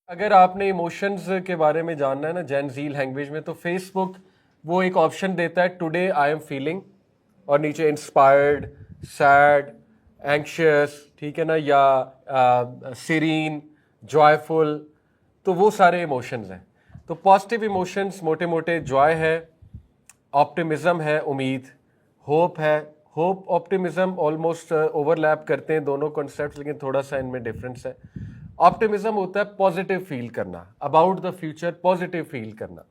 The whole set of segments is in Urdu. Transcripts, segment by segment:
اگر آپ نے ایموشنز کے بارے میں جاننا ہے نا جین زی لینگویج میں، تو فیس بک وہ ایک آپشن دیتا ہے ٹوڈے آئی ایم فیلنگ، اور نیچے انسپائرڈ، سیڈ، اینکشیس، ٹھیک ہے نا، یا سیرین، جوائے فل، تو وہ سارے ایموشنز ہیں. تو پازیٹیو ایموشنز موٹے موٹے جوائے ہے، آپٹیمزم ہے، امید، ہوپ ہے. ہوپ آپٹیمزم آلموسٹ اوور لیپ کرتے ہیں دونوں کنسیپٹس، لیکن تھوڑا سا ان میں ڈفرینس ہے. آپٹیمزم ہوتا ہے پازیٹیو فیل کرنا، about the future positive feel کرنا،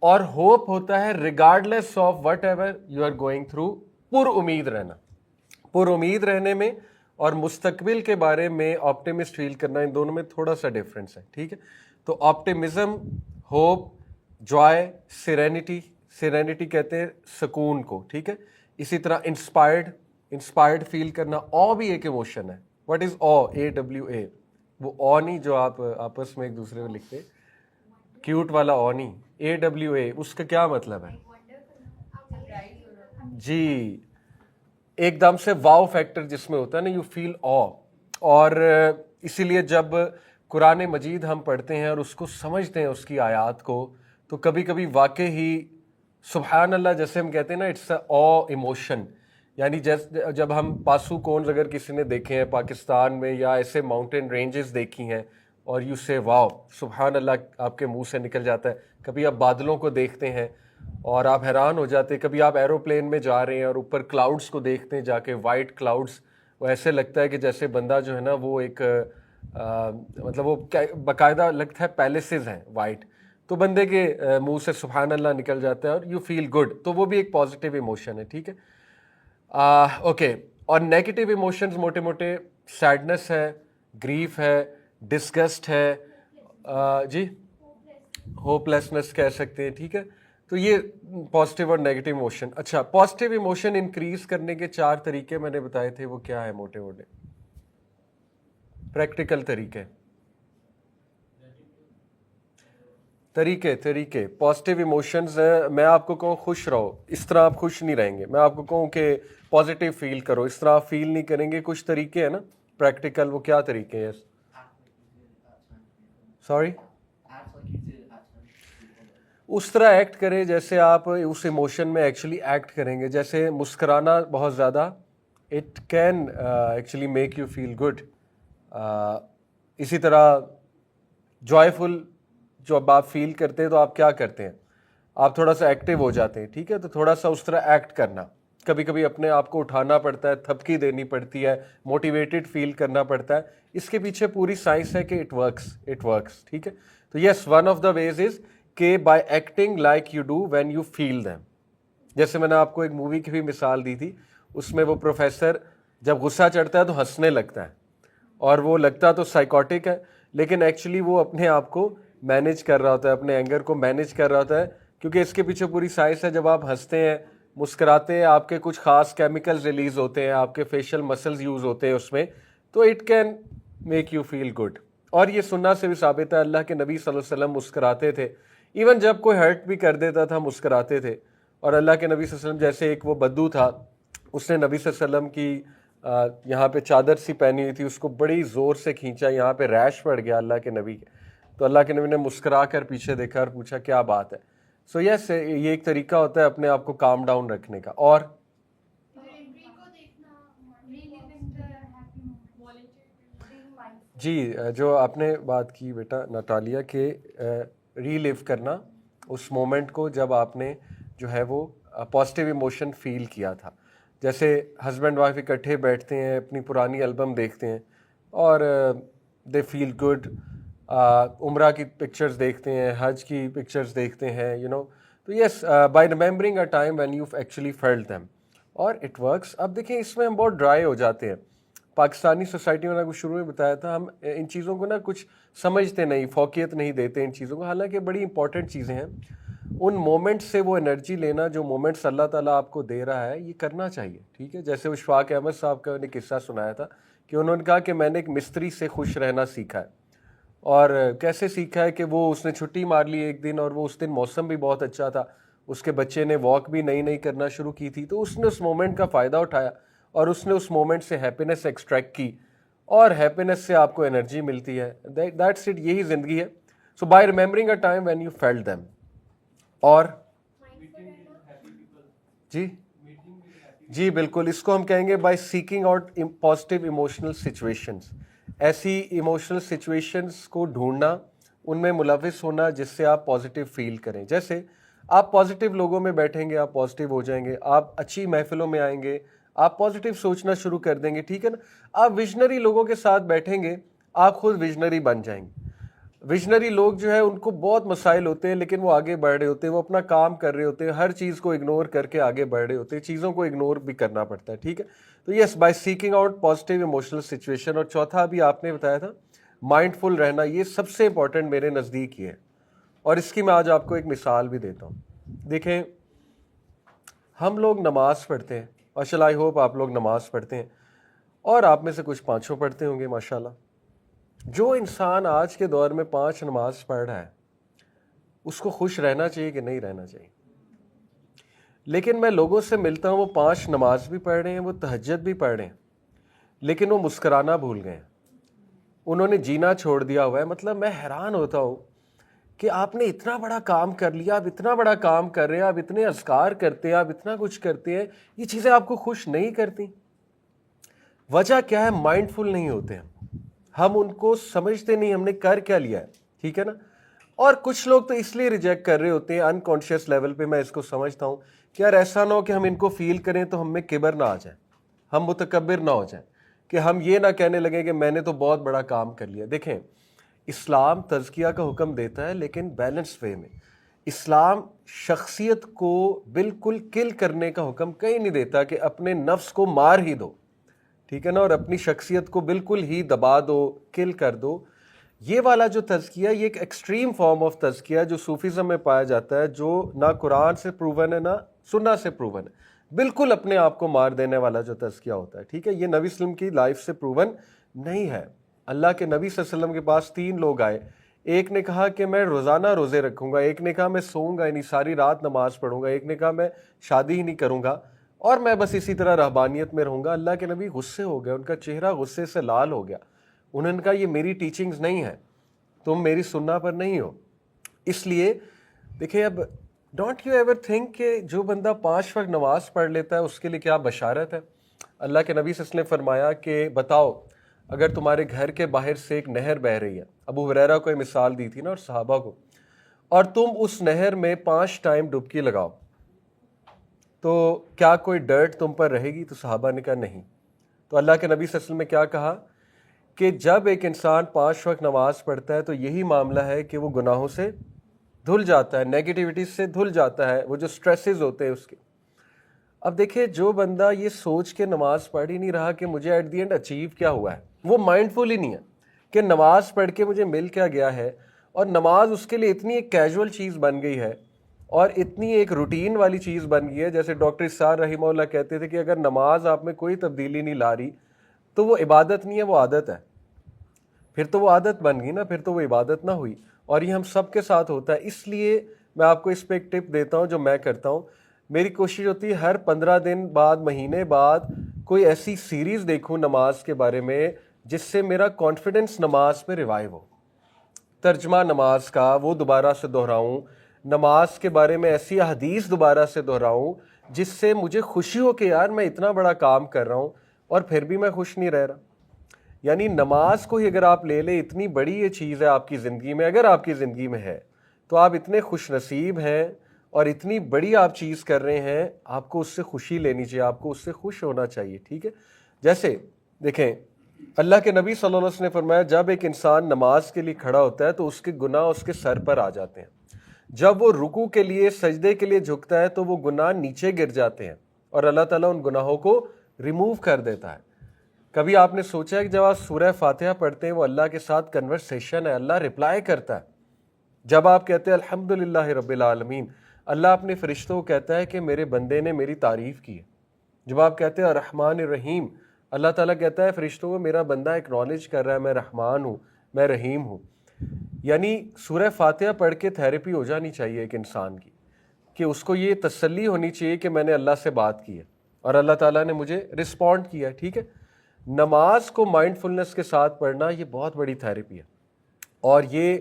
اور ہوپ ہوتا ہے regardless of whatever you are going through, پر امید رہنا. پر امید رہنے میں اور مستقبل کے بارے میں آپٹیمسٹ فیل کرنا، ان دونوں میں تھوڑا سا ڈفرینس ہے. ٹھیک ہے، تو optimism, hope, joy, serenity, serenity کہتے ہیں سکون کو. ٹھیک ہے، اسی طرح انسپائرڈ فیل کرنا. او بھی ایک ایموشن ہے. What is O? AWA. وہ او نہیں جو آپ آپس میں ایک دوسرے میں لکھتے، کیوٹ والا او نہیں، AWA. اس کا کیا مطلب ہے؟ جی، ایک دم سے واو فیکٹر جس میں ہوتا ہے نا، یو فیل او. اور اسی لیے جب قرآن مجید ہم پڑھتے ہیں اور اس کو سمجھتے ہیں، اس کی آیات کو، تو کبھی کبھی واقع ہی سبحان اللہ جیسے ہم کہتے ہیں نا، اٹس اے او ایموشن. یعنی جب ہم پاسو کونز اگر کسی نے دیکھے ہیں پاکستان میں، یا ایسے ماؤنٹین رینجز دیکھی ہیں، اور یو سے واو سبحان اللہ آپ کے منہ سے نکل جاتا ہے. کبھی آپ بادلوں کو دیکھتے ہیں اور آپ حیران ہو جاتے ہیں. کبھی آپ ایروپلین میں جا رہے ہیں اور اوپر کلاؤڈز کو دیکھتے ہیں جا کے، وائٹ کلاؤڈز، وہ ایسے لگتا ہے کہ جیسے بندہ جو ہے نا وہ ایک مطلب وہ باقاعدہ لگتا ہے پیلسز ہیں وائٹ، تو بندے کے منہ سے سبحان اللہ نکل جاتا ہے اور یو فیل گڈ. تو وہ بھی ایک پازیٹیو ایموشن ہے. ٹھیک ہے، اوکے. اور نیگیٹو ایموشنز موٹے موٹے سیڈنس ہے، گریف ہے، ڈسگسٹ ہے، جی ہوپ لیسنس کہہ سکتے ہیں. ٹھیک ہے، تو یہ پازیٹیو اور نیگیٹو ایموشن. اچھا، پازیٹیو ایموشن انکریز کرنے کے 4 طریقے میں نے بتائے تھے، وہ کیا ہے موٹے موٹے پریکٹیکل طریقے پازیٹیو ایموشنز. میں آپ کو کہوں خوش رہو، اس طرح آپ خوش نہیں رہیں گے. میں آپ کو کہوں کہ پازیٹیو فیل کرو، اس طرح آپ فیل نہیں کریں گے. کچھ طریقے ہیں نا پریکٹیکل، وہ کیا طریقے ہیں؟ سوری، اس طرح ایکٹ کریں جیسے آپ اس ایموشن میں ایکچولی ایکٹ کریں گے. جیسے مسکرانا بہت زیادہ، it can actually make you feel good. اسی طرح جوائے فل جب آپ فیل کرتے ہیں تو آپ کیا کرتے ہیں؟ آپ تھوڑا سا ایکٹیو ہو جاتے ہیں. ٹھیک ہے، تو تھوڑا سا اس طرح ایکٹ کرنا. کبھی کبھی اپنے آپ کو اٹھانا پڑتا ہے، تھپکی دینی پڑتی ہے، موٹیویٹڈ فیل کرنا پڑتا ہے. اس کے پیچھے پوری سائنس ہے کہ اٹ ورکس. ٹھیک ہے، تو یس، one of the ways is کہ by acting like you do when you feel them. جیسے میں نے آپ کو ایک مووی کی بھی مثال دی تھی، اس میں وہ پروفیسر جب غصہ چڑھتا ہے تو ہنسنے لگتا ہے، اور وہ لگتا تو سائیکوٹک ہے، لیکن ایکچولی وہ اپنے آپ کو مینیج کر رہا ہوتا ہے، اپنے اینگر کو مینیج کر رہا ہوتا ہے، کیونکہ اس کے پیچھے پوری سائنس ہے. جب آپ ہنستے ہیں، مسکراتے ہیں، آپ کے کچھ خاص کیمیکلز ریلیز ہوتے ہیں، آپ کے فیشل مسلز یوز ہوتے ہیں اس میں، تو it can make you feel good. اور یہ سننا سے بھی ثابت ہے، اللہ کے نبی صلی اللہ علیہ وسلم مسکراتے تھے. ایون جب کوئی ہرٹ بھی کر دیتا تھا مسکراتے تھے. اور اللہ کے نبی صلی اللہ علیہ وسلم، جیسے ایک وہ بدو تھا، اس نے نبی صلی اللہ علیہ وسلم کی یہاں پہ چادر سی پہنی ہوئی تھی، اس کو بڑی زور سے کھینچا، یہاں پہ ریش پڑ گیا اللہ کے نبی کے. تو اللہ کے نبی نے مسکرا کر پیچھے دیکھا اور پوچھا کیا بات ہے. سو یس، یہ ایک طریقہ ہوتا ہے اپنے آپ کو کام ڈاؤن رکھنے کا. اور جی، جو آپ نے بات کی بیٹا ناتالیہ، کہ ری لیو کرنا اس مومنٹ کو جب آپ نے جو ہے وہ پازیٹیو ایموشن فیل کیا تھا. جیسے ہسبینڈ وائف اکٹھے بیٹھتے ہیں، اپنی پرانی البم دیکھتے ہیں اور دے فیل گڈ. عمرہ کی پکچرز دیکھتے ہیں، حج کی پکچرز دیکھتے ہیں، تو yes, by remembering a time when you actually felt them, اور اٹ ورکس. اب دیکھیں اس میں ہم بہت ڈرائی ہو جاتے ہیں. پاکستانی سوسائٹی میں، نے شروع میں بتایا تھا، ہم ان چیزوں کو کچھ سمجھتے نہیں، فوقیت نہیں دیتے ان چیزوں کو، حالانکہ بڑی امپورٹنٹ چیزیں ہیں. ان مومنٹ سے وہ انرجی لینا جو مومنٹس اللہ تعالیٰ آپ کو دے رہا ہے، یہ کرنا چاہیے. ٹھیک ہے، جیسے اشفاق احمد صاحب کا نے قصہ سنایا تھا کہ انہوں نے کہا کہ میں نے ایک مستری سے خوش رہنا سیکھا ہے. اور کیسے سیکھا ہے کہ اس نے چھٹی مار لی ایک دن، اور وہ اس دن موسم بھی بہت اچھا تھا، اس کے بچے نے واک بھی نئی کرنا شروع کی تھی، تو اس نے اس مومنٹ کا فائدہ اٹھایا اور اس نے اس مومنٹ سے ہیپینس ایکسٹریکٹ کی. اور ہیپینس سے آپ کو انرجی ملتی ہے. دیٹس اٹ, یہی زندگی ہے. So by remembering a time when you felt them. اور جی جی بالکل, اس کو ہم کہیں گے by seeking out positive emotional situations. ایسی ایموشنل سچویشنز کو ڈھونڈنا, ان میں ملوث ہونا جس سے آپ پازیٹیو فیل کریں. جیسے آپ پازیٹیو لوگوں میں بیٹھیں گے, آپ پازیٹیو ہو جائیں گے. آپ اچھی محفلوں میں آئیں گے, آپ پازیٹیو سوچنا شروع کر دیں گے, ٹھیک ہے نا. آپ ویژنری لوگوں کے ساتھ بیٹھیں گے, آپ خود ویژنری بن جائیں گے. ویژنری لوگ جو ہے ان کو بہت مسائل ہوتے ہیں لیکن وہ آگے بڑھ رہے ہوتے ہیں, وہ اپنا کام کر رہے ہوتے ہیں, ہر چیز کو اگنور کر کے آگے بڑھ رہے ہوتے ہیں, چیزوں کو اگنور بھی کرنا پڑتا ہے, ٹھیک ہے. تو yes, by seeking out positive emotional situation. اور چوتھا بھی آپ نے بتایا تھا مائنڈ فل رہنا, یہ سب سے امپورٹنٹ میرے نزدیک یہ ہے. اور اس کی میں آج آپ کو ایک مثال بھی دیتا ہوں. دیکھیں, ہم لوگ نماز پڑھتے ہیں, ماشاء اللہ, آئی ہوپ آپ لوگ نماز پڑھتے ہیں, اور آپ میں سے کچھ پانچوں پڑھتے ہوں گے ماشاء اللہ. جو انسان آج کے دور میں 5 نماز پڑھ رہا ہے, اس کو خوش رہنا چاہیے کہ نہیں رہنا چاہیے؟ لیکن میں لوگوں سے ملتا ہوں, وہ 5 نماز بھی پڑھ رہے ہیں, وہ تہجد بھی پڑھ رہے ہیں, لیکن وہ مسکرانا بھول گئے ہیں, انہوں نے جینا چھوڑ دیا ہوا ہے. مطلب میں حیران ہوتا ہوں کہ آپ نے اتنا بڑا کام کر لیا, آپ اتنا بڑا کام کر رہے ہیں, آپ اتنے اذکار کرتے ہیں, آپ اتنا کچھ کرتے ہیں, یہ چیزیں آپ کو خوش نہیں کرتی. وجہ کیا ہے؟ مائنڈ فل نہیں ہوتے ہیں ہم, ان کو سمجھتے نہیں ہم نے کر کیا لیا ہے, ٹھیک ہے نا. اور کچھ لوگ تو اس لیے ریجیکٹ کر رہے ہوتے ہیں انکانشیس لیول پہ, میں اس کو سمجھتا ہوں کہ یار ایسا نہ ہو کہ ہم ان کو فیل کریں تو ہم میں کبر نہ آ جائے, ہم متکبر نہ ہو جائیں, کہ ہم یہ نہ کہنے لگیں کہ میں نے تو بہت بڑا کام کر لیا. دیکھیں, اسلام تزکیہ کا حکم دیتا ہے لیکن بیلنس وے میں. اسلام شخصیت کو بالکل کل کرنے کا حکم کہیں نہیں دیتا کہ اپنے نفس کو مار ہی دو, ٹھیک ہے نا, اور اپنی شخصیت کو بالکل ہی دبا دو, کل کر دو. یہ والا جو تزکیہ, یہ ایک ایکسٹریم فارم آف تزکیہ جو صوفیزم میں پایا جاتا ہے, جو نہ قرآن سے پروون ہے نہ سنہ سے پروون ہے. بالکل اپنے آپ کو مار دینے والا جو تزکیہ ہوتا ہے, ٹھیک ہے, یہ نبی صلی اللہ علیہ وسلم کی لائف سے پروون نہیں ہے. اللہ کے نبی صلی اللہ علیہ وسلم کے پاس 3 لوگ آئے, ایک نے کہا کہ میں روزانہ روزے رکھوں گا, ایک نے کہا میں سوؤں گا یعنی ساری رات نماز پڑھوں گا, ایک نے کہا میں شادی ہی نہیں کروں گا اور میں بس اسی طرح رہبانیت میں رہوں گا. اللہ کے نبی غصے ہو گئے, ان کا چہرہ غصے سے لال ہو گیا. انہوں نے کہا یہ میری ٹیچنگز نہیں ہے, تم میری سننا پر نہیں ہو. اس لیے دیکھیں, اب ڈونٹ یو ایور تھنک کہ جو بندہ 5 وقت نماز پڑھ لیتا ہے اس کے لیے کیا بشارت ہے. اللہ کے نبی صلی اللہ علیہ وسلم نے فرمایا کہ بتاؤ اگر تمہارے گھر کے باہر سے ایک نہر بہہ رہی ہے, ابو ہریرہ کو یہ مثال دی تھی نا اور صحابہ کو, اور تم اس نہر میں 5 ٹائم ڈبکی لگاؤ تو کیا کوئی ڈرٹ تم پر رہے گی؟ تو صحابہ نے کہا نہیں. تو اللہ کے نبی صلی اللہ علیہ وسلم نے کیا کہا کہ جب ایک انسان 5 وقت نماز پڑھتا ہے تو یہی معاملہ ہے کہ وہ گناہوں سے دھل جاتا ہے, نیگیٹیوٹی سے دھل جاتا ہے, وہ جو سٹریسز ہوتے ہیں اس کے. اب دیکھیں, جو بندہ یہ سوچ کے نماز پڑھ ہی نہیں رہا کہ مجھے ایٹ دی اینڈ اچیو کیا ہوا ہے, وہ مائنڈ فل ہی نہیں ہے کہ نماز پڑھ کے مجھے مل کیا گیا ہے, اور نماز اس کے لیے اتنی ایک کیجول چیز بن گئی ہے اور اتنی ایک روٹین والی چیز بن گئی ہے. جیسے ڈاکٹر اسحاق رحمہ اللہ کہتے تھے کہ اگر نماز آپ میں کوئی تبدیلی نہیں لا رہی تو وہ عبادت نہیں ہے, وہ عادت ہے. پھر تو وہ عادت بن گئی نا, پھر تو وہ عبادت نہ ہوئی. اور یہ ہم سب کے ساتھ ہوتا ہے. اس لیے میں آپ کو اس پہ ایک ٹپ دیتا ہوں جو میں کرتا ہوں. میری کوشش ہوتی ہے ہر 15 دن بعد, مہینے بعد کوئی ایسی سیریز دیکھوں نماز کے بارے میں جس سے میرا کانفیڈنس نماز پہ ریوائیو ہو. ترجمہ نماز کا وہ دوبارہ سے دہراؤں, نماز کے بارے میں ایسی احادیث دوبارہ سے دہراؤں جس سے مجھے خوشی ہو کہ یار میں اتنا بڑا کام کر رہا ہوں اور پھر بھی میں خوش نہیں رہ رہا. یعنی نماز کو ہی اگر آپ لے لیں, اتنی بڑی یہ چیز ہے آپ کی زندگی میں, اگر آپ کی زندگی میں ہے تو آپ اتنے خوش نصیب ہیں اور اتنی بڑی آپ چیز کر رہے ہیں, آپ کو اس سے خوشی لینی چاہیے, آپ کو اس سے خوش ہونا چاہیے, ٹھیک ہے. جیسے دیکھیں, اللہ کے نبی صلی اللہ علیہ وسلم نے فرمایا جب ایک انسان نماز کے لیے کھڑا ہوتا ہے تو اس کے گناہ اس کے سر پر آ جاتے ہیں. جب وہ رکوع کے لیے, سجدے کے لیے جھکتا ہے تو وہ گناہ نیچے گر جاتے ہیں اور اللہ تعالیٰ ان گناہوں کو ریموو کر دیتا ہے. کبھی آپ نے سوچا ہے کہ جب آپ سورہ فاتحہ پڑھتے ہیں وہ اللہ کے ساتھ کنورسیشن ہے, اللہ رپلائی کرتا ہے. جب آپ کہتے ہیں الحمدللہ رب العالمین, اللہ اپنے فرشتوں کو کہتا ہے کہ میرے بندے نے میری تعریف کی ہے. جب آپ کہتے ہیں الرحمن الرحیم, اللہ تعالیٰ کہتا ہے فرشتوں کو میرا بندہ ایکنالج کر رہا ہے میں رحمان ہوں, میں رحیم ہوں. یعنی سورہ فاتحہ پڑھ کے تھیراپی ہو جانی چاہیے ایک انسان کی, کہ اس کو یہ تسلی ہونی چاہیے کہ میں نے اللہ سے بات کی ہے اور اللہ تعالیٰ نے مجھے رسپونڈ کیا ہے, ٹھیک ہے. نماز کو مائنڈ فلنس کے ساتھ پڑھنا یہ بہت بڑی تھیراپی ہے، اور یہ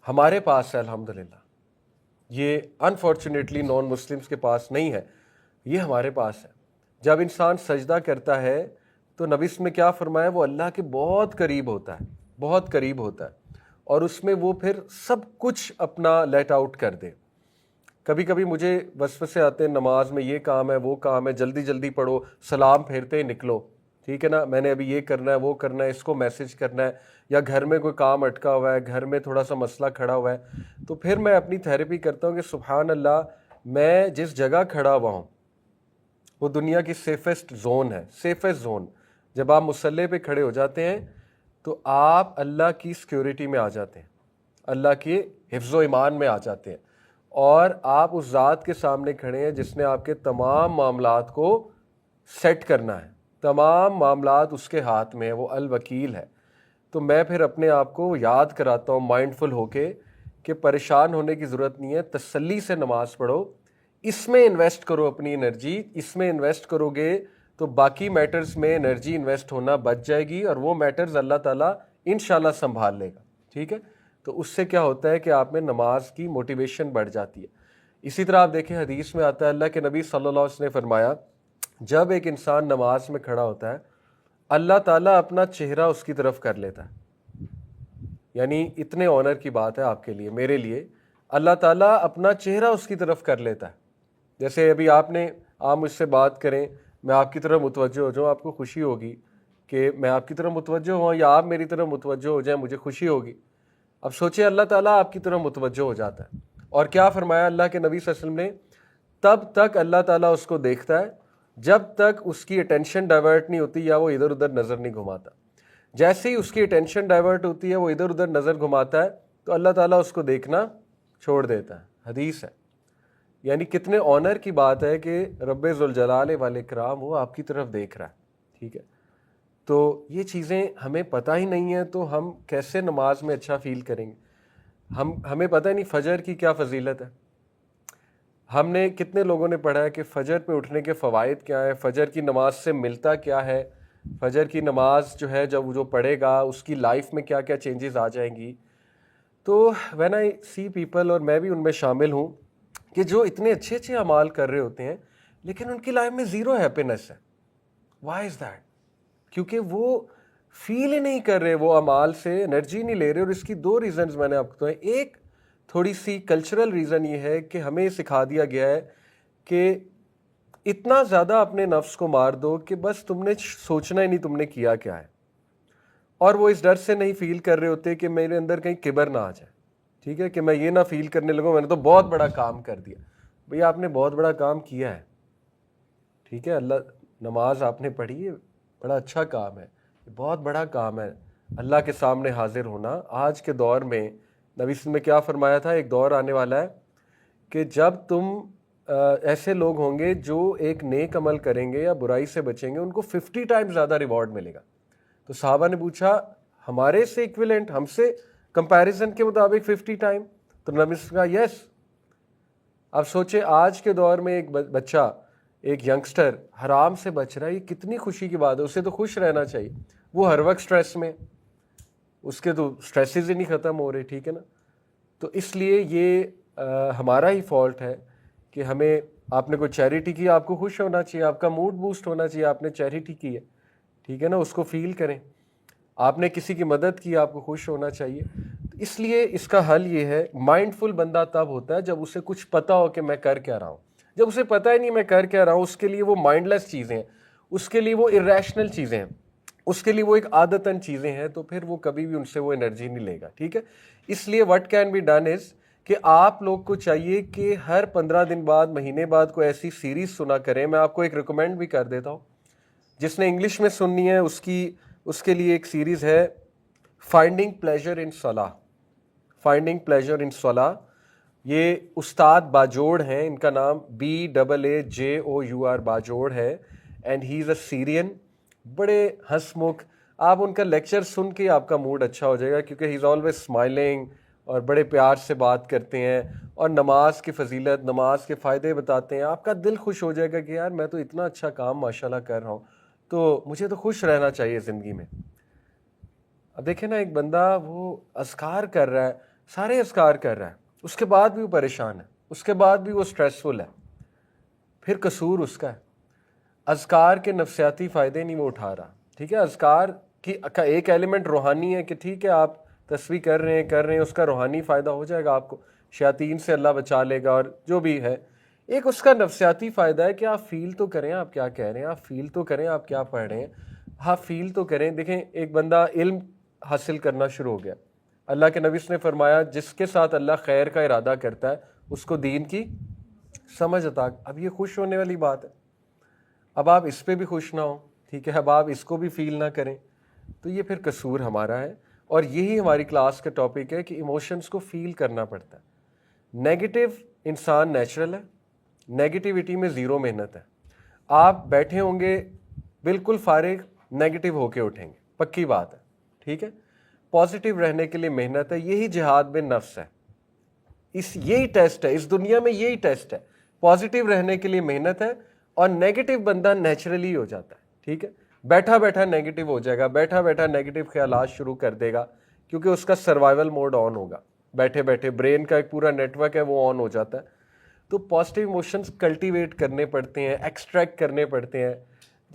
ہمارے پاس ہے الحمدللہ. یہ انفارچونیٹلی نان مسلمس کے پاس نہیں ہے، یہ ہمارے پاس ہے. جب انسان سجدہ کرتا ہے تو نبی میں کیا فرمایا، وہ اللہ کے بہت قریب ہوتا ہے، بہت قریب ہوتا ہے، اور اس میں وہ پھر سب کچھ اپنا لیٹ آؤٹ کر دے. کبھی کبھی مجھے وسوسے آتے ہیں، نماز میں یہ کام ہے وہ کام ہے، جلدی جلدی پڑھو، سلام پھیرتے ہی نکلو، ٹھیک ہے نا، میں نے ابھی یہ کرنا ہے وہ کرنا ہے، اس کو میسج کرنا ہے، یا گھر میں کوئی کام اٹکا ہوا ہے، گھر میں تھوڑا سا مسئلہ کھڑا ہوا ہے. تو پھر میں اپنی تھیراپی کرتا ہوں کہ سبحان اللہ، میں جس جگہ کھڑا ہوا ہوں وہ دنیا کی سیفسٹ زون ہے، سیفسٹ زون. جب آپ مصلی پہ کھڑے ہو جاتے ہیں تو آپ اللہ کی سیکیورٹی میں آ جاتے ہیں، اللہ کے حفظ و ایمان میں آ جاتے ہیں، اور آپ اس ذات کے سامنے کھڑے ہیں جس نے آپ کے تمام معاملات کو سیٹ کرنا ہے. تمام معاملات اس کے ہاتھ میں ہیں، وہ الوکیل ہے. تو میں پھر اپنے آپ کو یاد کراتا ہوں مائنڈ فل ہو کے کہ پریشان ہونے کی ضرورت نہیں ہے، تسلی سے نماز پڑھو، اس میں انویسٹ کرو اپنی انرجی. اس میں انویسٹ کرو گے تو باقی میٹرز میں انرجی انویسٹ ہونا بچ جائے گی، اور وہ میٹرز اللہ تعالیٰ انشاءاللہ سنبھال لے گا. ٹھیک ہے، تو اس سے کیا ہوتا ہے کہ آپ میں نماز کی موٹیویشن بڑھ جاتی ہے. اسی طرح آپ دیکھیں حدیث میں آتا ہے، اللہ کے نبی صلی اللہ علیہ وسلم نے فرمایا، جب ایک انسان نماز میں کھڑا ہوتا ہے اللہ تعالیٰ اپنا چہرہ اس کی طرف کر لیتا ہے. یعنی اتنے آنر کی بات ہے آپ کے لیے، میرے لیے، اللہ تعالیٰ اپنا چہرہ اس کی طرف کر لیتا ہے. جیسے ابھی آپ مجھ سے بات کریں، میں آپ کی طرف متوجہ ہو جاؤں، آپ کو خوشی ہوگی کہ میں آپ کی طرف متوجہ ہوں، یا آپ میری طرف متوجہ ہو جائیں، مجھے خوشی ہوگی. اب سوچیں اللہ تعالیٰ آپ کی طرف متوجہ ہو جاتا ہے، اور کیا فرمایا اللہ کے نبی صلی اللہ علیہ وسلم نے، تب تک اللہ تعالیٰ اس کو دیکھتا ہے جب تک اس کی اٹینشن ڈائیورٹ نہیں ہوتی یا وہ ادھر ادھر نظر نہیں گھماتا. جیسے ہی اس کی اٹینشن ڈائیورٹ ہوتی ہے، وہ ادھر ادھر نظر گھماتا ہے، تو اللہ تعالیٰ اس کو دیکھنا چھوڑ دیتا ہے. حدیث ہے. یعنی کتنے آنر کی بات ہے کہ رب ذوالجلال والاکرام وہ آپ کی طرف دیکھ رہا ہے. ٹھیک ہے، تو یہ چیزیں ہمیں پتہ ہی نہیں ہیں، تو ہم کیسے نماز میں اچھا فیل کریں گے؟ ہمیں پتہ ہی نہیں فجر کی کیا فضیلت ہے. ہم نے کتنے لوگوں نے پڑھا ہے کہ فجر پہ اٹھنے کے فوائد کیا ہیں، فجر کی نماز سے ملتا کیا ہے، فجر کی نماز جو ہے جب جو پڑھے گا اس کی لائف میں کیا کیا چینجز آ جائیں گی. تو وین آئی سی پیپل، اور میں بھی ان میں شامل ہوں، کہ جو اتنے اچھے اچھے اعمال کر رہے ہوتے ہیں لیکن ان کی لائف میں زیرو ہیپینس ہے. Why is that? کیونکہ وہ فیل ہی نہیں کر رہے، وہ اعمال سے انرجی نہیں لے رہے. اور اس کی دو ریزنز میں نے آپ کو بتائے. ایک تھوڑی سی کلچرل ریزن یہ ہے کہ ہمیں سکھا دیا گیا ہے کہ اتنا زیادہ اپنے نفس کو مار دو کہ بس تم نے سوچنا ہی نہیں تم نے کیا کیا ہے، اور وہ اس ڈر سے نہیں فیل کر رہے ہوتے کہ میرے اندر کہیں کبر نہ آ جائے. ٹھیک ہے، کہ میں یہ نہ فیل کرنے لگوں میں نے تو بہت بڑا کام کر دیا. بھئی آپ نے بہت بڑا کام کیا ہے، ٹھیک ہے، اللہ نماز آپ نے پڑھی ہے، بڑا اچھا کام ہے، بہت بڑا کام ہے اللہ کے سامنے حاضر ہونا. آج کے دور میں نبی صلی اللہ علیہ وسلم نے کیا فرمایا تھا، ایک دور آنے والا ہے کہ جب تم ایسے لوگ ہوں گے جو ایک نیک عمل کریں گے یا برائی سے بچیں گے، ان کو 50 ٹائم زیادہ ریوارڈ ملے گا. تو صحابہ نے پوچھا ہمارے سے ایکویلنٹ، ہم سے کمپیریزن کے مطابق 50 ٹائم؟ تو نبی نے کہا یس. اب سوچے آج کے دور میں ایک بچہ، ایک ینگسٹر حرام سے بچ رہا ہے، یہ کتنی خوشی کی بات ہے. اسے تو خوش رہنا چاہیے، وہ ہر وقت سٹریس میں، اس کے تو سٹریسز ہی نہیں ختم ہو رہے. ٹھیک ہے نا. تو اس لیے یہ ہمارا ہی فالٹ ہے کہ ہمیں، آپ نے کوئی چیریٹی کی، آپ کو خوش ہونا چاہیے، آپ کا موڈ بوسٹ ہونا چاہیے، آپ نے چیریٹی کی ہے، ٹھیک ہے نا، اس کو فیل کریں. آپ نے کسی کی مدد کی، آپ کو خوش ہونا چاہیے. اس لیے اس کا حل یہ ہے، مائنڈ فل بندہ تب ہوتا ہے جب اسے کچھ پتہ ہو کہ میں کر کیا رہا ہوں. جب اسے پتہ ہی نہیں میں کر کیا رہا ہوں، اس کے لیے وہ مائنڈ لیس چیزیں ہیں، اس کے لیے وہ ارریشنل چیزیں ہیں، اس کے لیے وہ ایک عادتاً چیزیں ہیں، تو پھر وہ کبھی بھی ان سے وہ انرجی نہیں لے گا. ٹھیک ہے. اس لیے what can be done is کہ آپ لوگ کو چاہیے کہ ہر 15 دن بعد، مہینے بعد کوئی ایسی سیریز سنا کریں. میں آپ کو ایک ریکمینڈ بھی کر دیتا ہوں، جس نے انگلش میں سننی ہے اس کے لیے ایک سیریز ہے، فائنڈنگ پلیجر ان صلاح. فائنڈنگ پلیجر ان صلاح. یہ استاد باجوڑ ہیں، ان کا نام BAAJOUR باجوڑ ہے، اینڈ ہی از اے سیرین. بڑے ہنس مکھ، آپ ان کا لیکچر سن کے آپ کا موڈ اچھا ہو جائے گا، کیونکہ ہی از آلویز اسمائلنگ اور بڑے پیار سے بات کرتے ہیں، اور نماز کی فضیلت، نماز کے فائدے بتاتے ہیں. آپ کا دل خوش ہو جائے گا کہ یار میں تو اتنا اچھا کام ماشاءاللہ کر رہا ہوں. تو مجھے تو خوش رہنا چاہیے زندگی میں. اب دیکھیں نا، ایک بندہ وہ اذکار کر رہا ہے، سارے اذکار کر رہا ہے، اس کے بعد بھی وہ پریشان ہے، اس کے بعد بھی وہ سٹریسفل ہے، پھر قصور اس کا ہے. اذکار کے نفسیاتی فائدے نہیں وہ اٹھا رہا. ٹھیک ہے، اذکار کا ایک ایلیمنٹ روحانی ہے کہ ٹھیک ہے آپ تسبیح کر رہے ہیں، اس کا روحانی فائدہ ہو جائے گا، آپ کو شیاطین سے اللہ بچا لے گا اور جو بھی ہے. ایک اس کا نفسیاتی فائدہ ہے کہ آپ فیل تو کریں آپ کیا کہہ رہے ہیں، آپ فیل تو کریں آپ کیا پڑھ رہے ہیں، آپ فیل تو کریں. دیکھیں ایک بندہ علم حاصل کرنا شروع ہو گیا، اللہ کے نبی نے فرمایا جس کے ساتھ اللہ خیر کا ارادہ کرتا ہے اس کو دین کی سمجھ عطا. اب یہ خوش ہونے والی بات ہے. اب آپ اس پہ بھی خوش نہ ہوں، ٹھیک ہے، اب آپ اس کو بھی فیل نہ کریں، تو یہ پھر قصور ہمارا ہے. اور یہی ہماری کلاس کا ٹاپک ہے کہ ایموشنز کو فیل کرنا پڑتا ہے. نیگیٹو انسان نیچرل ہے، نیگیٹیوٹی میں زیرو محنت ہے. آپ بیٹھے ہوں گے بالکل فارغ، نیگیٹو ہو کے اٹھیں گے، پکی بات ہے. ٹھیک ہے، پازیٹیو رہنے کے لیے محنت ہے. یہی جہاد بن نفس ہے، یہی ٹیسٹ ہے اس دنیا میں، یہی ٹیسٹ ہے. پازیٹیو رہنے کے لیے محنت ہے اور نیگیٹو بندہ نیچرلی ہو جاتا ہے. ٹھیک ہے، بیٹھا بیٹھا نیگیٹو ہو جائے گا، بیٹھا بیٹھا نیگیٹو خیالات شروع کر دے گا، کیونکہ اس کا سروائیول موڈ آن ہوگا. بیٹھے بیٹھے برین کا ایک پورا نیٹ ورک ہے وہ آن ہو جاتا ہے. تو پازیٹیو ایموشنز کلٹیویٹ کرنے پڑتے ہیں، ایکسٹریکٹ کرنے پڑتے ہیں.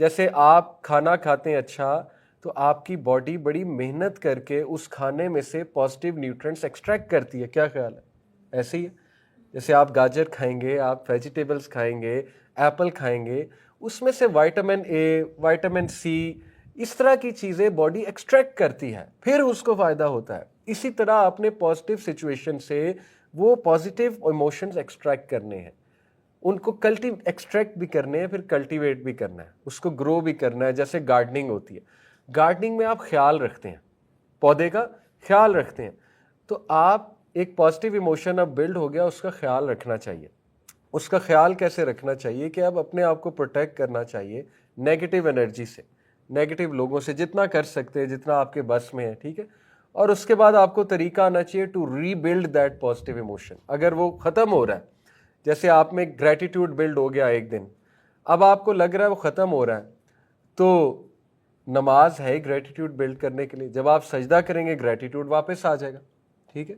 جیسے آپ کھانا کھاتے ہیں اچھا، تو آپ کی باڈی بڑی محنت کر کے اس کھانے میں سے پازیٹیو نیوٹرینٹس ایکسٹریکٹ کرتی ہے. کیا خیال ہے؟ ایسے ہی ہے. جیسے آپ گاجر کھائیں گے، آپ ویجیٹیبلس کھائیں گے، ایپل کھائیں گے، اس میں سے وائٹامن اے، وائٹامن سی، اس طرح کی چیزیں باڈی ایکسٹریکٹ کرتی ہے، پھر اس کو فائدہ ہوتا ہے. اسی طرح اپنے پازیٹیو سچویشن سے وہ پازیٹیو ایموشنز ایکسٹریکٹ کرنے ہیں، ان کو ایکسٹریکٹ بھی کرنے ہیں، پھر کلٹیویٹ بھی کرنا ہے، اس کو گرو بھی کرنا ہے. جیسے گارڈننگ ہوتی ہے، گارڈننگ میں آپ خیال رکھتے ہیں، پودے کا خیال رکھتے ہیں، تو آپ ایک پازیٹیو ایموشن اب بلڈ ہو گیا، اس کا خیال رکھنا چاہیے. اس کا خیال کیسے رکھنا چاہیے کہ اب اپنے آپ کو پروٹیکٹ کرنا چاہیے نیگیٹو انرجی سے، نیگیٹو لوگوں سے، جتنا کر سکتے ہیں، جتنا آپ کے بس میں ہے. ٹھیک ہے، اور اس کے بعد آپ کو طریقہ آنا چاہیے to rebuild that positive emotion. اگر وہ ختم ہو رہا ہے، جیسے آپ میں گریٹیٹیوڈ بلڈ ہو گیا ایک دن، اب آپ کو لگ رہا ہے وہ ختم ہو رہا ہے، تو نماز ہے گریٹیٹیوڈ بلڈ کرنے کے لیے. جب آپ سجدہ کریں گے گریٹیٹیوڈ واپس آ جائے گا. ٹھیک ہے،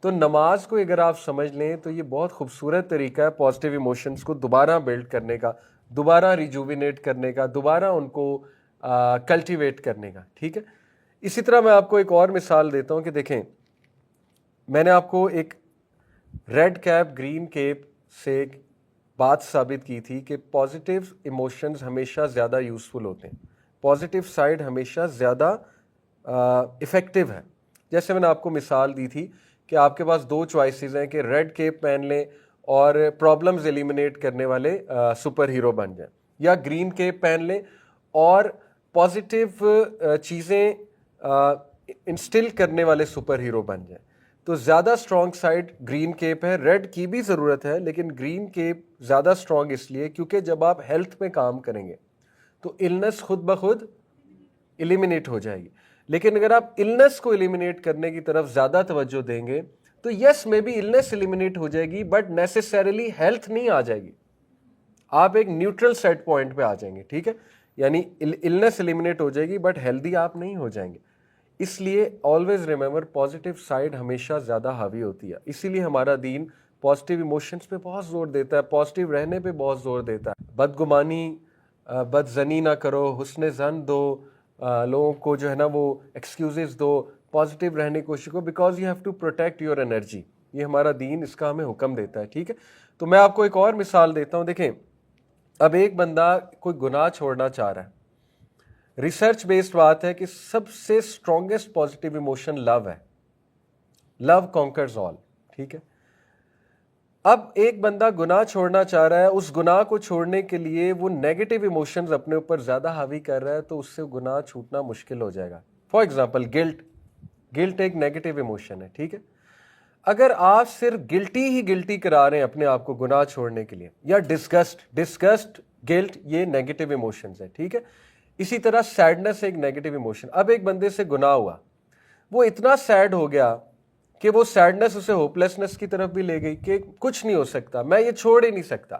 تو نماز کو اگر آپ سمجھ لیں تو یہ بہت خوبصورت طریقہ ہے پازیٹیو ایموشنز کو دوبارہ بلڈ کرنے کا، دوبارہ ریجووینیٹ کرنے کا، دوبارہ ان کو کلٹیویٹ کرنے کا. ٹھیک ہے، اسی طرح میں آپ کو ایک اور مثال دیتا ہوں کہ دیکھیں، میں نے آپ کو ایک ریڈ کیپ گرین کیپ سے ایک بات ثابت کی تھی کہ پازیٹیو ایموشنز ہمیشہ زیادہ یوزفل ہوتے ہیں، پازیٹیو سائڈ ہمیشہ زیادہ افیکٹو ہے. جیسے میں نے آپ کو مثال دی تھی کہ آپ کے پاس دو چوائسیز ہیں کہ ریڈ کیپ پہن لیں اور پرابلمز ایلیمینیٹ کرنے والے سپر ہیرو بن جائیں، یا گرین کیپ پہن لیں اور پازیٹیو چیزیں انسٹل کرنے والے سپر ہیرو بن جائیں. تو زیادہ اسٹرانگ سائڈ گرین کیپ ہے. ریڈ کی بھی ضرورت ہے لیکن گرین کیپ زیادہ اسٹرانگ اس لیے کیونکہ جب آپ ہیلتھ پہ کام کریں گے تو النس خود بخود ایلیمینیٹ ہو جائے گی. لیکن اگر آپ النس کو ایلیمینیٹ کرنے کی طرف زیادہ توجہ دیں گے تو یس میں بھی النس ایلیمینیٹ ہو جائے گی بٹ نیسیسریلی ہیلتھ نہیں آ جائے گی. آپ ایک نیوٹرل سیٹ پوائنٹ پہ آ جائیں گے. ٹھیک ہے، یعنی النس ایلیمینیٹ ہو جائے گی بٹ ہیلدی آپ نہیں ہو جائیں گے. اس لیے آلویز ریمبر پازیٹیو سائڈ ہمیشہ زیادہ حاوی ہوتی ہے. اسی لیے ہمارا دین پازیٹیو ایموشنز پہ بہت زور دیتا ہے، پازیٹیو رہنے پہ بہت زور دیتا ہے. بدگمانی، بد زنی نہ کرو، حسن زن دو، لوگوں کو جو ہے نا وہ ایکسکیوزز دو، پازیٹیو رہنے کی کوشش کرو، because you have to protect your energy. یہ ہمارا دین اس کا ہمیں حکم دیتا ہے. ٹھیک ہے، تو میں آپ کو ایک اور مثال دیتا ہوں. دیکھیں، اب ایک بندہ کوئی گناہ چھوڑنا چاہ رہا ہے، ریسرچ بیسڈ بات ہے کہ سب سے اسٹرانگیسٹ پازیٹیو ایموشن لو ہے. لو کانکرز آل. ٹھیک ہے، اب ایک بندہ گناہ چھوڑنا چاہ رہا ہے، اس گناہ کو چھوڑنے کے لیے وہ نیگیٹو ایموشنز اپنے اوپر زیادہ حاوی کر رہا ہے تو اس سے گناہ چھوٹنا مشکل ہو جائے گا. فار ایگزامپل گلٹ ایک نیگیٹو ایموشن ہے. ٹھیک ہے، اگر آپ صرف گلٹی کرا رہے ہیں اپنے آپ کو گناہ چھوڑنے کے لیے، یا ڈسگسٹ گلٹ، یہ نیگیٹو ایموشنز ہے. ٹھیک ہے، اسی طرح سیڈنس ایک نیگیٹو ایموشن. اب ایک بندے سے گناہ ہوا، وہ اتنا سیڈ ہو گیا کہ وہ سیڈنس اسے ہوپلیسنس کی طرف بھی لے گئی کہ کچھ نہیں ہو سکتا، میں یہ چھوڑ ہی نہیں سکتا،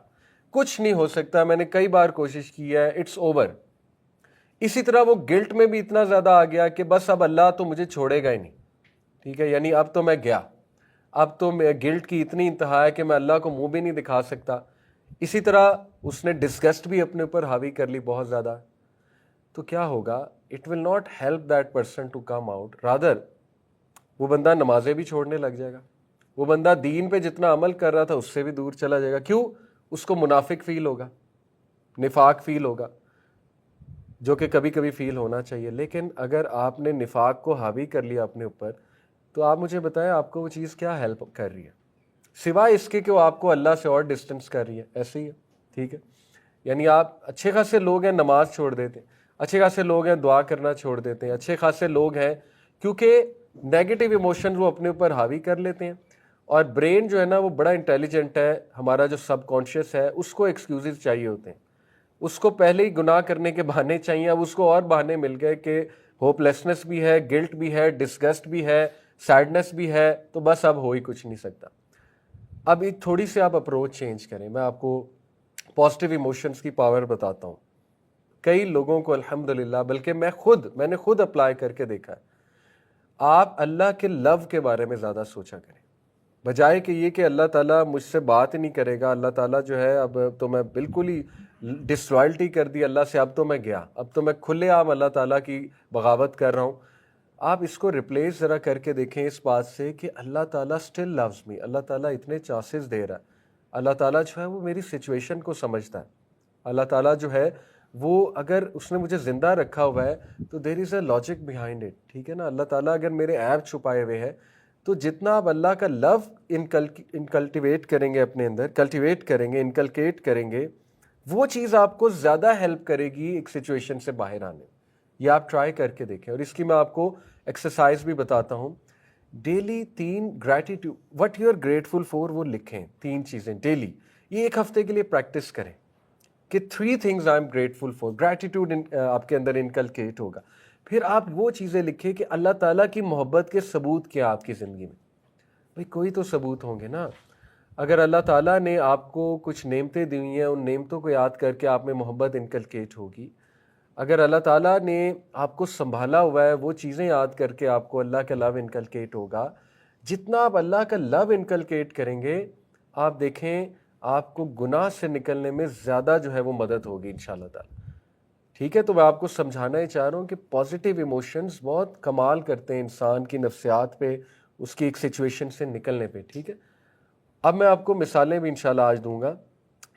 کچھ نہیں ہو سکتا، میں نے کئی بار کوشش کی ہے، اٹس اوور. اسی طرح وہ گلٹ میں بھی اتنا زیادہ آ گیا کہ بس اب اللہ تو مجھے چھوڑے گا ہی نہیں. ٹھیک ہے, یعنی اب تو میں گیا, اب تو گلٹ کی اتنی انتہا ہے کہ میں اللہ کو منہ بھی نہیں دکھا سکتا. اسی طرح اس نے ڈسگسٹ بھی اپنے اوپر حاوی کر لی بہت زیادہ. تو کیا ہوگا, it will not help that person to come out, rather وہ بندہ نمازیں بھی چھوڑنے لگ جائے گا, وہ بندہ دین پہ جتنا عمل کر رہا تھا اس سے بھی دور چلا جائے گا. کیوں؟ اس کو منافق فیل ہوگا, نفاق فیل ہوگا, جو کہ کبھی کبھی فیل ہونا چاہیے. لیکن اگر آپ نے نفاق کو حاوی کر لیا اپنے اوپر, تو آپ مجھے بتائیں آپ کو وہ چیز کیا ہیلپ کر رہی ہے سوائے اس کے کہ وہ آپ کو اللہ سے اور ڈسٹنس کر رہی ہے. ایسے ہی ہے, ٹھیک ہے. یعنی آپ اچھے خاصے لوگ ہیں نماز چھوڑ دیتے ہیں, اچھے خاصے لوگ ہیں دعا کرنا چھوڑ دیتے ہیں, اچھے خاصے لوگ ہیں کیونکہ نیگیٹو ایموشن وہ اپنے اوپر حاوی کر لیتے ہیں. اور برین جو ہے نا وہ بڑا انٹیلیجنٹ ہے, ہمارا جو سب کانشیس ہے اس کو ایکسکیوزز چاہیے ہوتے ہیں, اس کو پہلے ہی گناہ کرنے کے بہانے چاہیے. اب اس کو اور بہانے مل گئے کہ ہوپ لیسنس بھی ہے, گلٹ بھی ہے, ڈسگسٹ بھی ہے, سیڈنس بھی ہے, تو بس اب ہو ہی کچھ نہیں سکتا. اب ایک تھوڑی سی آپ اپروچ چینج کریں, میں آپ کو پازیٹیو ایموشنس کی پاور بتاتا ہوں. کئی لوگوں کو الحمدللہ, بلکہ میں نے خود اپلائی کر کے دیکھا ہے, آپ اللہ کے لو کے بارے میں زیادہ سوچا کریں, بجائے کہ یہ کہ اللہ تعالیٰ مجھ سے بات ہی نہیں کرے گا, اللہ تعالیٰ جو ہے اب تو میں بالکل ہی ڈسلائلٹی کر دی اللہ سے, اب تو میں گیا, اب تو میں کھلے عام اللہ تعالیٰ کی بغاوت کر رہا ہوں. آپ اس کو ریپلیس ذرا کر کے دیکھیں اس بات سے کہ اللہ تعالیٰ اسٹل لوز می, اللہ تعالیٰ اتنے چانسز دے رہا ہے, اللہ تعالیٰ جو ہے وہ میری سچویشن کو سمجھتا ہے, اللہ تعالیٰ جو ہے وہ اگر اس نے مجھے زندہ رکھا ہوا ہے تو دیر از اے لاجک بیہائنڈ اٹ. ٹھیک ہے نا, اللہ تعالیٰ اگر میرے عیب چھپائے ہوئے ہیں تو جتنا آپ اللہ کا لو انکلٹیویٹ کریں گے اپنے اندر, کلٹیویٹ کریں گے, انکلکیٹ کریں گے, وہ چیز آپ کو زیادہ ہیلپ کرے گی ایک سچویشن سے باہر آنے. یہ آپ ٹرائی کر کے دیکھیں, اور اس کی میں آپ کو ایکسرسائز بھی بتاتا ہوں. Daily 3 gratitude, what you are grateful for, وہ لکھیں 3 چیزیں ڈیلی. یہ ایک ہفتے کے لیے پریکٹس کریں کہ 3 things I am grateful for. Gratitude آپ کے اندر انکلکیٹ ہوگا. پھر آپ وہ چیزیں لکھیں کہ اللہ تعالیٰ کی محبت کے ثبوت کیا آپ کی زندگی میں. بھائی کوئی تو ثبوت ہوں گے نا. اگر اللہ تعالیٰ نے آپ کو کچھ نعمتیں دی ہیں, ان نعمتوں کو یاد کر کے آپ میں محبت انکلکیٹ ہوگی. اگر اللہ تعالیٰ نے آپ کو سنبھالا ہوا ہے, وہ چیزیں یاد کر کے آپ کو اللہ کا لو انکلکیٹ ہوگا. جتنا آپ اللہ کا لو انکلکیٹ کریں گے, آپ دیکھیں آپ کو گناہ سے نکلنے میں زیادہ جو ہے وہ مدد ہوگی انشاءاللہ تعالیٰ. ٹھیک ہے, تو میں آپ کو سمجھانا ہی چاہ رہا ہوں کہ پازیٹیو ایموشنز بہت کمال کرتے ہیں انسان کی نفسیات پہ, اس کی ایک سچویشن سے نکلنے پہ. ٹھیک ہے, اب میں آپ کو مثالیں بھی انشاءاللہ آج دوں گا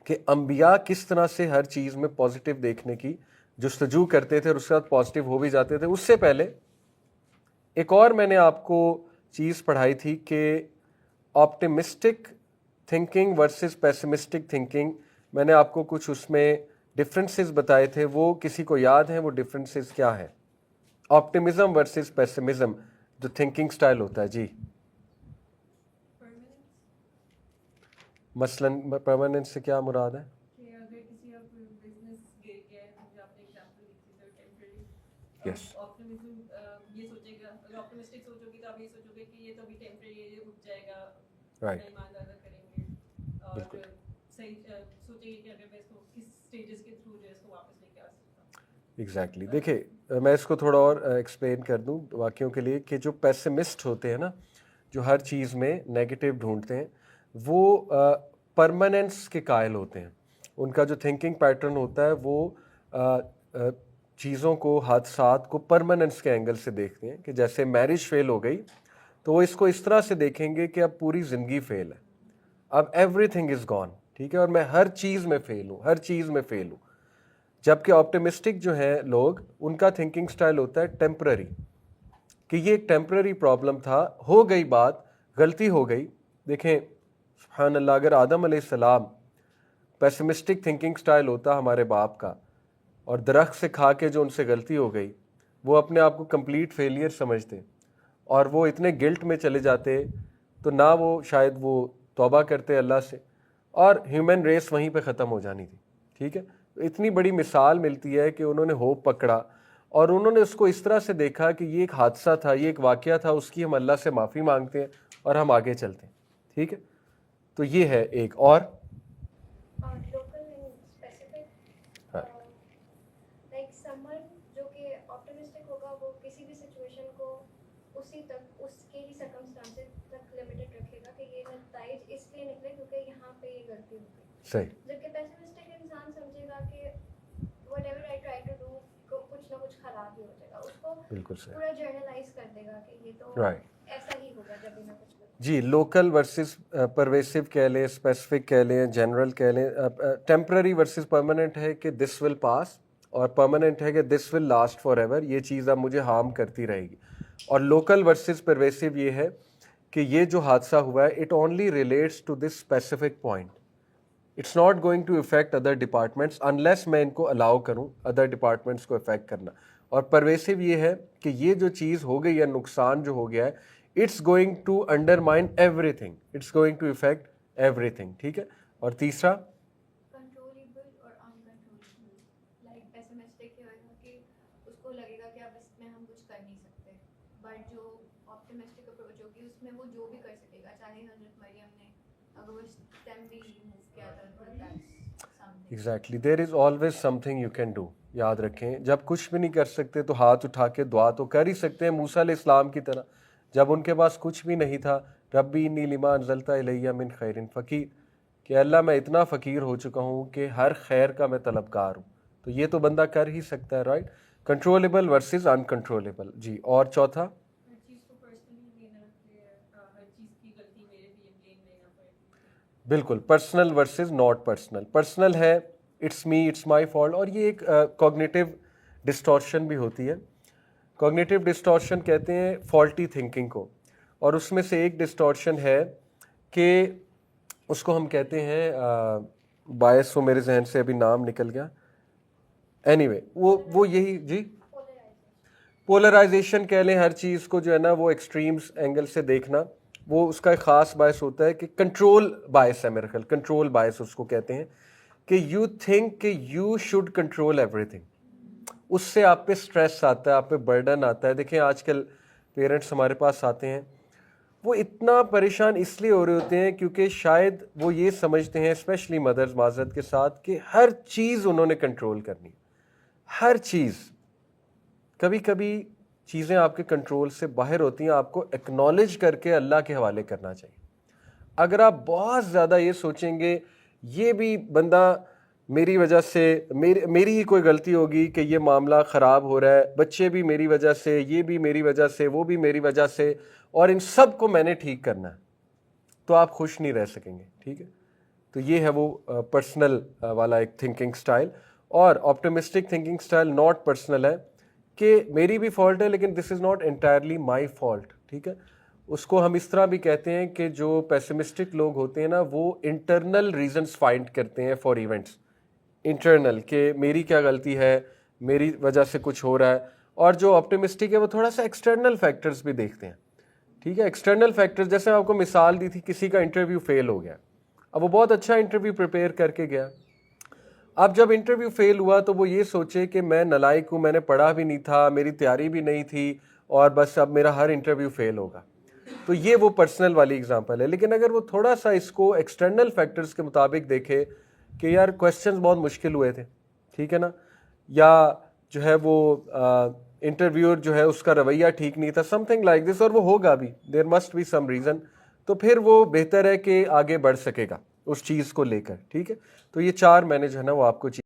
کہ انبیاء کس طرح سے ہر چیز میں پازیٹیو دیکھنے کی جستجو کرتے تھے اور اس کے بعد پازیٹیو ہو بھی جاتے تھے. اس سے پہلے ایک اور میں نے آپ کو چیز پڑھائی تھی کہ optimistic thinking versus pessimistic thinking. میں نے آپ کو کچھ اس میں ڈفرینسز بتائے تھے, وہ کسی کو یاد ہیں وہ ڈفرینسز کیا ہیں؟ آپٹیمزم ورسز پیسمزم جو تھنکنگ سٹائل ہوتا ہے. جی مثلاً پرماننس سے کیا مراد ہے؟ یس, رائٹ, بالکل ایگزیکٹلی. دیکھیں میں اس کو تھوڑا اور ایکسپلین کر دوں واقعوں کے لیے کہ جو پیسمسٹ ہوتے ہیں نا, جو ہر چیز میں نیگیٹو ڈھونڈتے ہیں, وہ پرماننس کے قائل ہوتے ہیں. ان کا جو تھنکنگ پیٹرن ہوتا ہے وہ چیزوں کو, حادثات کو پرماننس کے اینگل سے دیکھتے ہیں. کہ جیسے میرج فیل ہو گئی تو وہ اس کو اس طرح سے دیکھیں گے کہ اب پوری زندگی فیل ہے, اب ایوری تھنگ از گون. ٹھیک ہے, اور میں ہر چیز میں فیل ہوں, ہر چیز میں فیل ہوں. جبکہ آپٹیمسٹک جو ہیں لوگ, ان کا تھنکنگ سٹائل ہوتا ہے ٹیمپرری, کہ یہ ایک ٹیمپرری پرابلم تھا, ہو گئی بات, غلطی ہو گئی. دیکھیں سبحان اللہ, اگر آدم علیہ السلام پیسمسٹک تھنکنگ سٹائل ہوتا ہمارے باپ کا, اور درخت سے کھا کے جو ان سے غلطی ہو گئی, وہ اپنے آپ کو کمپلیٹ فیلئر سمجھتے اور وہ اتنے گلٹ میں چلے جاتے, تو نہ وہ شاید وہ توبہ کرتے اللہ سے, اور ہیومن ریس وہیں پہ ختم ہو جانی تھی. ٹھیک ہے, اتنی بڑی مثال ملتی ہے کہ انہوں نے ہوپ پکڑا اور انہوں نے اس کو اس طرح سے دیکھا کہ یہ ایک حادثہ تھا, یہ ایک واقعہ تھا, اس کی ہم اللہ سے معافی مانگتے ہیں اور ہم آگے چلتے ہیں. ٹھیک ہے, تو یہ ہے ایک. اور اسی تک اس کے ہی سرکمسٹانسز تک لمیٹڈ رکھے گا کہ یہ نتائج اس لیے نکلے کیونکہ یہاں پہ یہ غلطی ہو گئی. صحیح. جبکہ پیسمسٹک انسان سمجھے گا کہ whatever I try to do کچھ نہ کچھ خراب ہی ہو جائے گا, اس کو بالکل صحیح. پورا جرنلائز کر دے گا کہ یہ تو رائٹ ایسا ہی ہوگا جب بھی میں کچھ. جی, لوکل ورسز پرویسو کہہ لیں, اسپیسیفک کہہ لیں, جنرل کہہ لیں, ٹیمپرری ورسز پرماننٹ ہے کہ دس ول پاس, اور پرماننٹ ہے کہ دس ول لاسٹ فار ایور, یہ چیز اب مجھے ہارم کرتی رہے گی. اور لوکل ورسز پرویسو یہ ہے کہ یہ جو حادثہ ہوا ہے it only relates to this specific point, it's not going to affect other departments unless میں ان کو الاؤ کروں ادر ڈپارٹمنٹس کو افیکٹ کرنا. اور پرویسو یہ ہے کہ یہ جو چیز ہو گئی ہے, نقصان جو ہو گیا ہے, it's going to undermine everything, it's going to affect everything. ٹھیک ہے. اور تیسرا کنٹرولیبل اور انکنٹرولبل. لائک پیسمسٹک یہ ہوگا کہ اس کو لگے گا کہ اب اس میں ہم کچھ کر نہیں سکتے, بٹ جو آپٹیمسٹک اپروچ ہوگی اس میں وہ جو بھی کر سکے گا, چاہے حضرت مریم نے اگر وہ اسٹیم بھی موو کیا تھا, exactly, there is always some thing you can do. یاد رکھیں, جب کچھ بھی نہیں کر سکتے تو ہاتھ اٹھا کے دعا تو کر ہی سکتے ہیں, موسیٰ علیہ السلام کی طرح, جب ان کے پاس کچھ بھی نہیں تھا, ربی انی لما انزلت الیہ من خیر فقیر, کہ اللہ میں اتنا فقیر ہو چکا ہوں کہ ہر خیر کا میں طلبگار ہوں. تو یہ تو بندہ کر ہی سکتا ہے, رائٹ. Controllable versus uncontrollable. جی, اور چوتھا بالکل personal versus not personal. Personal ہے it's me, it's my fault, اور یہ ایک کوگنیٹو ڈسٹورشن بھی ہوتی ہے. کوگنیٹو ڈسٹورشن کہتے ہیں فالٹی تھنکنگ کو, اور اس میں سے ایک ڈسٹورشن ہے کہ اس کو ہم کہتے ہیں باعث, وہ میرے ذہن سے ابھی نام نکل گیا, اینی وے وہ یہی, جی پولرائزیشن کہہ لیں. ہر چیز کو جو ہے نا وہ ایکسٹریمز اینگل سے دیکھنا, وہ اس کا ایک خاص باعث ہوتا ہے کہ کنٹرول باعث ہے. میرے خیال کنٹرول باعث اس کو کہتے ہیں کہ یو تھنک کہ you should control everything. اس سے آپ پہ اسٹریس آتا ہے, آپ پہ برڈن آتا ہے. دیکھیں آج کل پیرنٹس ہمارے پاس آتے ہیں, وہ اتنا پریشان اس لیے ہو رہے ہوتے ہیں کیونکہ شاید وہ یہ سمجھتے ہیں, اسپیشلی مدرز معذرت کے ساتھ, کہ ہر چیز انہوں نے کنٹرول کرنی, ہر چیز. کبھی کبھی چیزیں آپ کے کنٹرول سے باہر ہوتی ہیں, آپ کو ایکنالج کر کے اللہ کے حوالے کرنا چاہیے. اگر آپ بہت زیادہ یہ سوچیں گے یہ بھی بندہ میری وجہ سے, میری ہی کوئی غلطی ہوگی کہ یہ معاملہ خراب ہو رہا ہے, بچے بھی میری وجہ سے, یہ بھی میری وجہ سے, وہ بھی میری وجہ سے, اور ان سب کو میں نے ٹھیک کرنا ہے, تو آپ خوش نہیں رہ سکیں گے. ٹھیک ہے. تو یہ ہے وہ پرسنل والا ایک تھنکنگ سٹائل. اور optimistic thinking style not personal ہے کہ میری بھی فالٹ ہے لیکن this is not entirely my fault. ٹھیک ہے. اس کو ہم اس طرح بھی کہتے ہیں کہ جو پیسمسٹک لوگ ہوتے ہیں نا, وہ انٹرنل ریزنس فائنڈ کرتے ہیں فار ایونٹس, انٹرنل, کہ میری کیا غلطی ہے, میری وجہ سے کچھ ہو رہا ہے. اور جو آپٹیمسٹک ہے وہ تھوڑا سا ایکسٹرنل فیکٹرز بھی دیکھتے ہیں. ٹھیک ہے. ایکسٹرنل فیکٹرز, جیسے میں آپ کو مثال دی تھی, کسی کا انٹرویو فیل ہو گیا, اب وہ بہت اچھا انٹرویو پریپیئر کر کے گیا, اب جب انٹرویو فیل ہوا تو وہ یہ سوچے کہ میں نالائق ہوں, میں نے پڑھا بھی نہیں تھا, میری تیاری بھی نہیں تھی, اور بس اب میرا ہر انٹرویو فیل ہوگا. تو یہ وہ پرسنل والی اگزامپل ہے. لیکن اگر وہ تھوڑا سا اس کو ایکسٹرنل فیکٹرز کے مطابق دیکھے کہ یار کویسچنز بہت مشکل ہوئے تھے, ٹھیک ہے نا, یا جو ہے وہ انٹرویور جو ہے اس کا رویہ ٹھیک نہیں تھا, سم تھنگ لائک دس, اور وہ ہوگا بھی, there must be some reason, تو پھر وہ بہتر ہے کہ آگے بڑھ سکے گا اس چیز کو لے کر. ٹھیک ہے. تو یہ 4 میں نے جو ہے نا وہ آپ کو